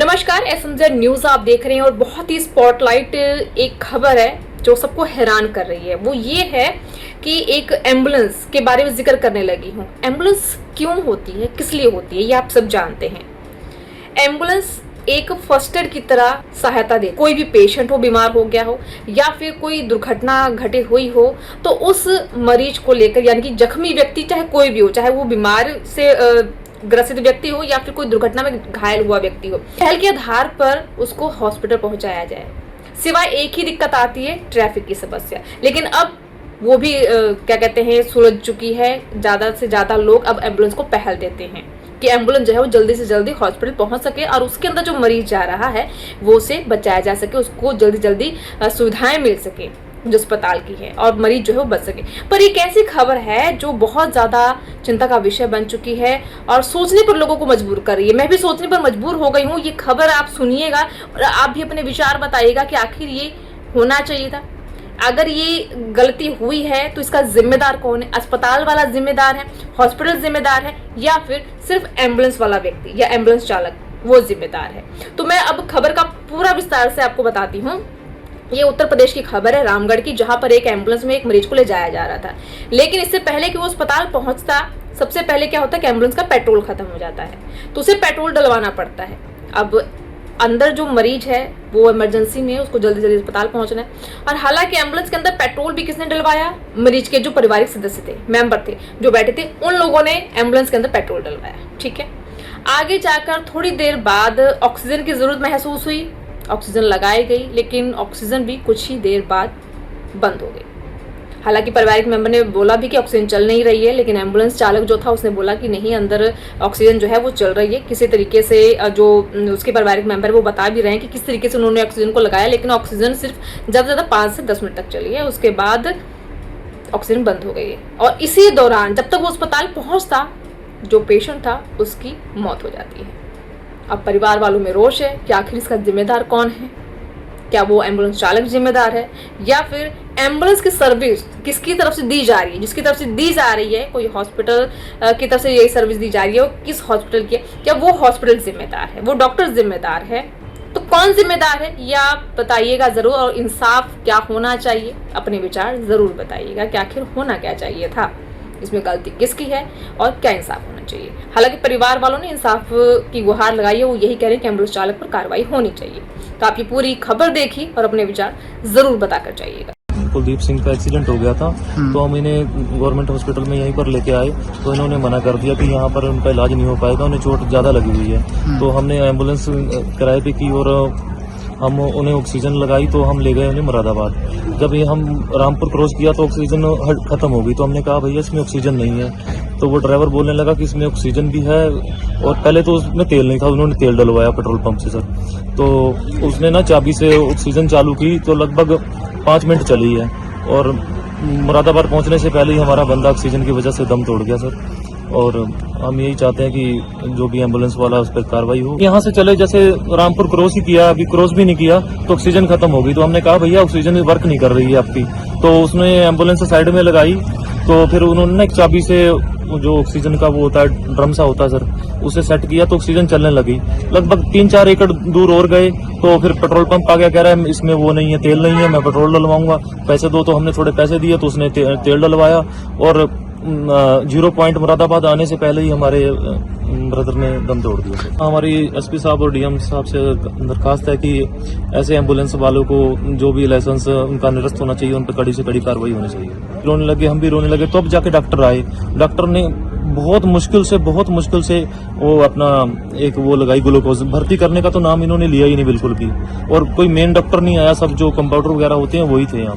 नमस्कार, एसएमजेड न्यूज आप देख रहे हैं और बहुत ही स्पॉटलाइट एक खबर है जो सबको हैरान कर रही है। वो ये है कि एक एम्बुलेंस के बारे में जिक्र करने लगी हूँ। एम्बुलेंस क्यों होती है, किस लिए होती है, ये आप सब जानते हैं। एम्बुलेंस एक फर्स्ट एड की तरह सहायता दे। कोई भी पेशेंट हो, बीमार हो गया हो या फिर कोई दुर्घटना घटे हुई हो, तो उस मरीज को लेकर, यानी कि जख्मी व्यक्ति चाहे कोई भी हो, चाहे वो बीमार से ग्रसित व्यक्ति हो या फिर कोई दुर्घटना में घायल हुआ व्यक्ति हो, पहल के आधार पर उसको हॉस्पिटल पहुंचाया जाए। सिवाय एक ही दिक्कत आती है, ट्रैफिक की समस्या। लेकिन अब वो भी क्या कहते हैं, सुलझ चुकी है। ज्यादा से ज्यादा लोग अब एम्बुलेंस को पहल देते हैं कि एम्बुलेंस जो है वो जल्दी से जल्दी हॉस्पिटल पहुंच सके और उसके अंदर जो मरीज जा रहा है वो उसे बचाया जा सके, उसको जल्दी जल्दी सुविधाएं मिल सके जो अस्पताल की है और मरीज जो है वो बच सके। पर एक ऐसी खबर है जो बहुत ज्यादा चिंता का विषय बन चुकी है और सोचने पर लोगों को मजबूर कर रही है। मैं भी सोचने पर मजबूर हो गई हूँ। ये खबर आप सुनिएगा और आप भी अपने विचार बताइएगा कि आखिर ये होना चाहिए था। अगर ये गलती हुई है तो इसका जिम्मेदार कौन है? अस्पताल वाला जिम्मेदार है, हॉस्पिटल जिम्मेदार है, या फिर सिर्फ एम्बुलेंस वाला व्यक्ति या एम्बुलेंस चालक वो जिम्मेदार है? तो मैं अब खबर का पूरा विस्तार से आपको बताती हूँ। ये उत्तर प्रदेश की खबर है, रामगढ़ की, जहां पर एक एम्बुलेंस में एक मरीज को ले जाया जा रहा था। लेकिन इससे पहले कि वो अस्पताल पहुंचता, सबसे पहले क्या होता है कि एम्बुलेंस का पेट्रोल खत्म हो जाता है, तो उसे पेट्रोल डलवाना पड़ता है। अब अंदर जो मरीज है वो इमरजेंसी में, उसको जल्दी जल्दी अस्पताल पहुंचना है। और हालांकि एम्बुलेंस के अंदर पेट्रोल भी किसने डलवाया? मरीज के जो पारिवारिक सदस्य थे, मेंबर थे जो बैठे थे, उन लोगों ने एम्बुलेंस के अंदर पेट्रोल डलवाया। ठीक है, आगे जाकर थोड़ी देर बाद ऑक्सीजन की जरूरत महसूस हुई, ऑक्सीजन लगाई गई, लेकिन ऑक्सीजन भी कुछ ही देर बाद बंद हो गई। हालांकि पारिवारिक मेंबर ने बोला भी कि ऑक्सीजन चल नहीं रही है, लेकिन एम्बुलेंस चालक जो था उसने बोला कि नहीं, अंदर ऑक्सीजन जो है वो चल रही है। किसी तरीके से जो उसके पारिवारिक मेंबर वो बता भी रहे हैं कि किस तरीके से उन्होंने ऑक्सीजन को लगाया, लेकिन ऑक्सीजन सिर्फ ज़्यादा से ज़्यादा 5 से 10 मिनट तक चली है, उसके बाद ऑक्सीजन बंद हो गई है। और इसी दौरान जब तक वो अस्पताल पहुँचता, जो पेशेंट था उसकी मौत हो जाती है। अब परिवार वालों में रोष है कि आखिर इसका जिम्मेदार कौन है? क्या वो एम्बुलेंस चालक जिम्मेदार है या फिर एम्बुलेंस की सर्विस किसकी तरफ से दी जा रही है? जिसकी तरफ से दी जा रही है, कोई हॉस्पिटल की तरफ से यही सर्विस दी जा रही है, किस हॉस्पिटल की है? क्या वो हॉस्पिटल जिम्मेदार है, वो डॉक्टर जिम्मेदार है? तो कौन जिम्मेदार है ये आप बताइएगा जरूर। और इंसाफ क्या होना चाहिए, अपने विचार जरूर बताइएगा कि आखिर होना क्या चाहिए था, इसमें गलती किसकी है और क्या इंसाफ होना चाहिए। हालांकि परिवार वालों ने इंसाफ की गुहार लगाई है, वो यही कह रहे हैं कि एम्बुलेंस चालक पर कार्रवाई होनी चाहिए। तो आप ये पूरी खबर देखिए और अपने विचार जरूर बताकर जाइएगा। कुलदीप सिंह का एक्सीडेंट हो गया था, तो हम इन्हें गवर्नमेंट हॉस्पिटल में यहीं पर लेके आए, तो इन्होंने मना कर दिया कि यहाँ पर उनका इलाज नहीं हो पाएगा, उन्हें चोट ज्यादा लगी हुई है। तो हमने एम्बुलेंस किराए पे की और हम उन्हें ऑक्सीजन लगाई, तो हम ले गए उन्हें मुरादाबाद। जब ये हम रामपुर क्रॉस किया तो ऑक्सीजन खत्म हो गई, तो हमने कहा भैया इसमें ऑक्सीजन नहीं है। तो वो ड्राइवर बोलने लगा कि इसमें ऑक्सीजन भी है, और पहले तो उसमें तेल नहीं था, उन्होंने तेल डलवाया पेट्रोल पंप से सर। तो उसने ना चाबी से ऑक्सीजन चालू की, तो लगभग 5 मिनट चली है और मुरादाबाद पहुंचने से पहले ही हमारा बंदा ऑक्सीजन की वजह से दम तोड़ गया सर। और हम यही चाहते हैं कि जो भी एम्बुलेंस वाला उस पर कार्रवाई हो। यहाँ से चले, जैसे रामपुर क्रॉस ही किया, अभी क्रॉस भी नहीं किया तो ऑक्सीजन खत्म हो गई। तो हमने कहा भैया ऑक्सीजन वर्क नहीं कर रही है आपकी, तो उसने एम्बुलेंस साइड में लगाई। तो फिर उन्होंने ना एक चाबी से जो ऑक्सीजन का वो होता है, ड्रम सा होता है सर, उसे सेट किया तो ऑक्सीजन चलने लगी। लगभग 3-4 एकड़ दूर और गए तो फिर पेट्रोल पंप आ गया, कह रहा है इसमें वो नहीं है, तेल नहीं है, मैं पेट्रोल डलवाऊंगा, पैसे दो। तो हमने थोड़े पैसे दिए तो उसने तेल डलवाया और 0 पॉइंट मुरादाबाद आने से पहले ही हमारे ब्रदर ने दम तोड़ दिया। हमारी एसपी साहब और डीएम साहब से दरखास्त है कि ऐसे एम्बुलेंस वालों को जो भी लाइसेंस उनका निरस्त होना चाहिए, उन पर कड़ी से कड़ी कार्रवाई होनी चाहिए। रोने लगे, हम भी रोने लगे, तो अब जाके डॉक्टर आए। डॉक्टर ने बहुत मुश्किल से वो अपना एक वो लगाई ग्लूकोज। भर्ती करने का तो नाम इन्होंने लिया ही नहीं बिल्कुल भी, और कोई मेन डॉक्टर नहीं आया, सब जो कंपाउंडर वगैरह होते हैं वही थे यहाँ।